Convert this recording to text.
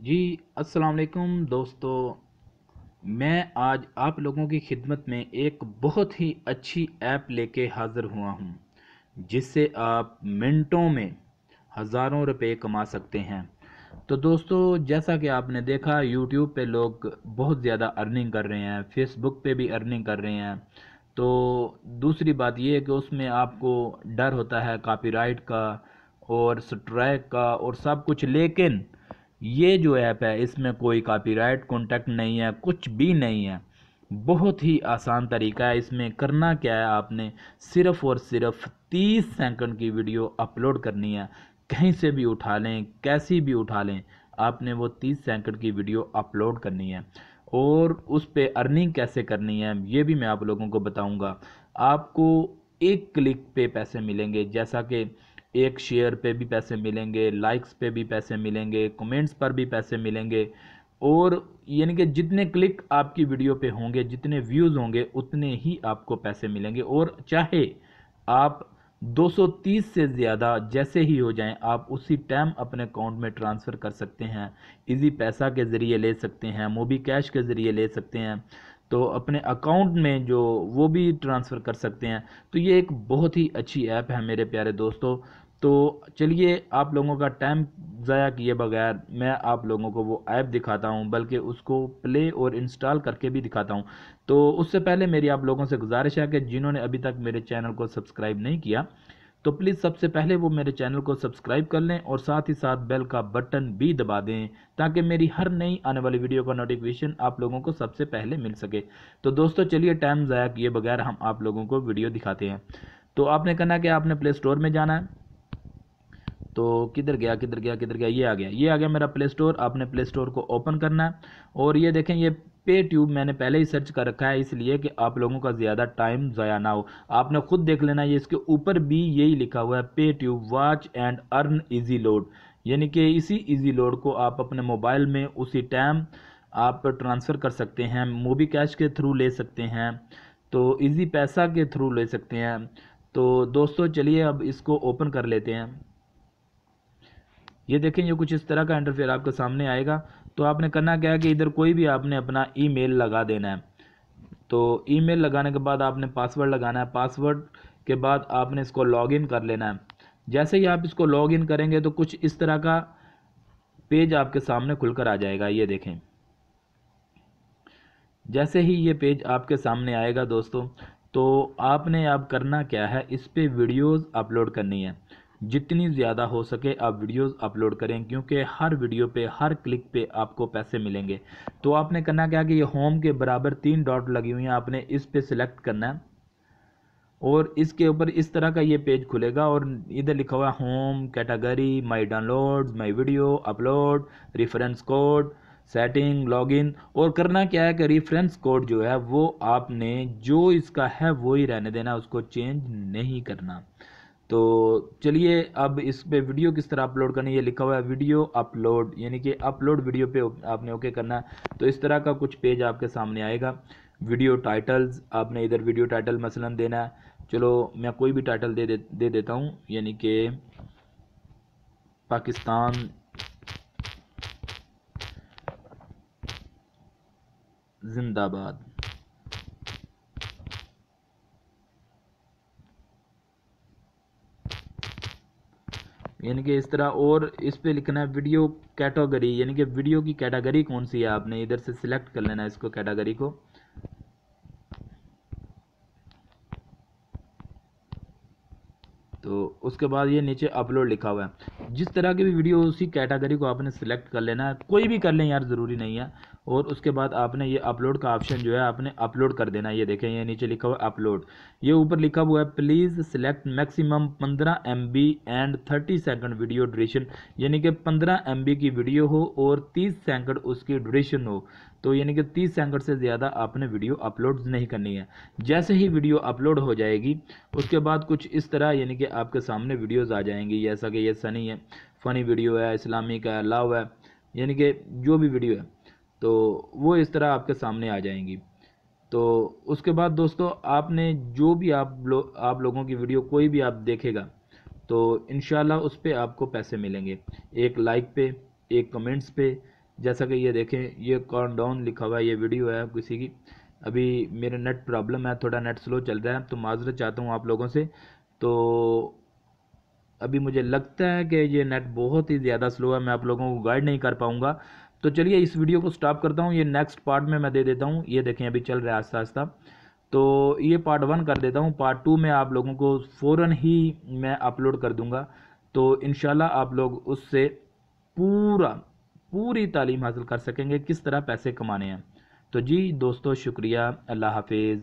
जी, अस्सलाम वालेकुम दोस्तों। मैं आज आप लोगों की खिदमत में एक बहुत ही अच्छी ऐप लेके हाज़िर हुआ हूँ, जिससे आप मिनटों में हज़ारों रुपए कमा सकते हैं। तो दोस्तों, जैसा कि आपने देखा, यूट्यूब पे लोग बहुत ज़्यादा अर्निंग कर रहे हैं, फेसबुक पे भी अर्निंग कर रहे हैं। तो दूसरी बात ये है कि उसमें आपको डर होता है कॉपीराइट का और स्ट्राइक का और सब कुछ, लेकिन ये जो ऐप है इसमें कोई कॉपीराइट कॉन्टेक्ट नहीं है, कुछ भी नहीं है। बहुत ही आसान तरीका है। इसमें करना क्या है, आपने सिर्फ और सिर्फ 30 सेकंड की वीडियो अपलोड करनी है। कहीं से भी उठा लें, कैसी भी उठा लें, आपने वो 30 सेकंड की वीडियो अपलोड करनी है। और उस पे अर्निंग कैसे करनी है ये भी मैं आप लोगों को बताऊंगा। आपको एक क्लिक पे पैसे मिलेंगे, जैसा कि एक शेयर पे भी पैसे मिलेंगे, लाइक्स पे भी पैसे मिलेंगे, कमेंट्स पर भी पैसे मिलेंगे। और यानी कि जितने क्लिक आपकी वीडियो पे होंगे, जितने व्यूज़ होंगे, उतने ही आपको पैसे मिलेंगे। और चाहे आप 230 से ज़्यादा जैसे ही हो जाएं, आप उसी टाइम अपने अकाउंट में ट्रांसफ़र कर सकते हैं। इजी पैसा के ज़रिए ले सकते हैं, मोबी कैश के ज़रिए ले सकते हैं, तो अपने अकाउंट में जो वो भी ट्रांसफ़र कर सकते हैं। तो ये एक बहुत ही अच्छी ऐप है मेरे प्यारे दोस्तों। तो चलिए, आप लोगों का टाइम ज़ाया किए बगैर मैं आप लोगों को वो ऐप दिखाता हूँ, बल्कि उसको प्ले और इंस्टॉल करके भी दिखाता हूँ। तो उससे पहले मेरी आप लोगों से गुजारिश है कि जिन्होंने अभी तक मेरे चैनल को सब्सक्राइब नहीं किया, तो प्लीज़ सबसे पहले वो मेरे चैनल को सब्सक्राइब कर लें और साथ ही साथ बेल का बटन भी दबा दें, ताकि मेरी हर नई आने वाली वीडियो का नोटिफिकेशन आप लोगों को सबसे पहले मिल सके। तो दोस्तों चलिए, टाइम ज़ाया किए बगैर हम आप लोगों को वीडियो दिखाते हैं। तो आपने करना क्या, आपने प्ले स्टोर में जाना है। तो किधर गया, ये आ गया मेरा प्ले स्टोर। आपने प्ले स्टोर को ओपन करना है और ये देखें, ये पे ट्यूब मैंने पहले ही सर्च कर रखा है, इसलिए कि आप लोगों का ज़्यादा टाइम ज़ाया ना हो। आपने खुद देख लेना, ये इसके ऊपर भी यही लिखा हुआ है, पे tube watch and earn easy load. यानी कि इसी इजी लोड को आप अपने मोबाइल में उसी टाइम आप ट्रांसफ़र कर सकते हैं, मोबी कैश के थ्रू ले सकते हैं, तो इजी पैसा के थ्रू ले सकते हैं। तो दोस्तों चलिए, अब इसको ओपन कर लेते हैं। ये देखें, ये कुछ इस तरह का इंटरफेयर आपके सामने आएगा। तो आपने करना क्या है कि इधर कोई भी आपने अपना ईमेल लगा देना है। तो ईमेल लगाने के बाद आपने पासवर्ड लगाना है। पासवर्ड के बाद आपने इसको लॉगिन कर लेना है। जैसे ही आप इसको लॉगिन करेंगे तो कुछ इस तरह का पेज आपके सामने खुलकर आ जाएगा। ये देखें, जैसे ही ये पेज आपके सामने आएगा दोस्तों, तो आपने अब करना क्या है, इस पे वीडियोस अपलोड करनी है। जितनी ज़्यादा हो सके आप वीडियोस अपलोड करें, क्योंकि हर वीडियो पे, हर क्लिक पे आपको पैसे मिलेंगे। तो आपने करना क्या कि ये होम के बराबर 3 डॉट लगी हुई हैं, आपने इस पे सिलेक्ट करना है और इसके ऊपर इस तरह का ये पेज खुलेगा और इधर लिखा हुआ है home, category, my downloads, my video, upload, reference code, setting, login. और करना क्या है कि रेफरेंस कोड जो है वो आपने जो इसका है वो ही रहने देना, उसको चेंज नहीं करना। तो चलिए, अब इस पे वीडियो किस तरह अपलोड करनी है, ये लिखा हुआ है वीडियो अपलोड, यानी कि अपलोड वीडियो पे आपने ओके करना है। तो इस तरह का कुछ पेज आपके सामने आएगा। वीडियो टाइटल्स, आपने इधर वीडियो टाइटल मसलन देना है। चलो मैं कोई भी टाइटल दे देता हूँ, यानी कि पाकिस्तान जिंदाबाद। यानी कि इस तरह, और इस पे लिखना है वीडियो कैटेगरी, यानी कि वीडियो की कैटेगरी कौन सी है, आपने इधर से सिलेक्ट कर लेना है इसको, कैटेगरी को। तो उसके बाद ये नीचे अपलोड लिखा हुआ है। जिस तरह की भी वीडियो, उसी कैटेगरी को आपने सिलेक्ट कर लेना है, कोई भी कर लें यार, ज़रूरी नहीं है। और उसके बाद आपने ये अपलोड का ऑप्शन जो है आपने अपलोड कर देना है। ये देखें, ये नीचे लिखा हुआ है अपलोड, ये ऊपर लिखा हुआ है please select maximum 15 MB and 30 second video duration. यानी कि 15 MB की वीडियो हो और 30 सेकंड उसकी ड्यूरेशन हो। तो यानी कि 30 सेकंड से ज़्यादा आपने वीडियो अपलोड नहीं करनी है। जैसे ही वीडियो अपलोड हो जाएगी, उसके बाद कुछ इस तरह यानी कि आपके सामने वीडियोस आ जाएंगी, जैसा कि ये सनी है, फ़नी वीडियो है, इस्लामिक है, लव है, यानी कि जो भी वीडियो है, तो वो इस तरह आपके सामने आ जाएंगी। तो उसके बाद दोस्तों, आपने जो भी आप लोगों की वीडियो कोई भी आप देखेगा, तो इंशाल्लाह उस पर आपको पैसे मिलेंगे, एक लाइक पे, एक कमेंट्स पे, जैसा कि ये देखें, ये काउंटडाउन लिखा हुआ है, ये वीडियो है किसी की। अभी मेरा नेट प्रॉब्लम है, थोड़ा नेट स्लो चल रहा है, तो माजरत चाहता हूँ आप लोगों से। तो अभी मुझे लगता है कि ये नेट बहुत ही ज़्यादा स्लो है, मैं आप लोगों को गाइड नहीं कर पाऊँगा। तो चलिए इस वीडियो को स्टॉप करता हूँ, ये नेक्स्ट पार्ट में मैं दे देता हूँ। ये देखें अभी चल रहा है आस्ता आस्ता। तो ये पार्ट 1 कर देता हूँ, पार्ट 2 में आप लोगों को फ़ौरन ही मैं अपलोड कर दूँगा। तो इंशाल्लाह आप लोग उससे पूरा पूरी तालीम हासिल कर सकेंगे किस तरह पैसे कमाने हैं। तो जी दोस्तों, शुक्रिया, अल्लाह हाफिज़।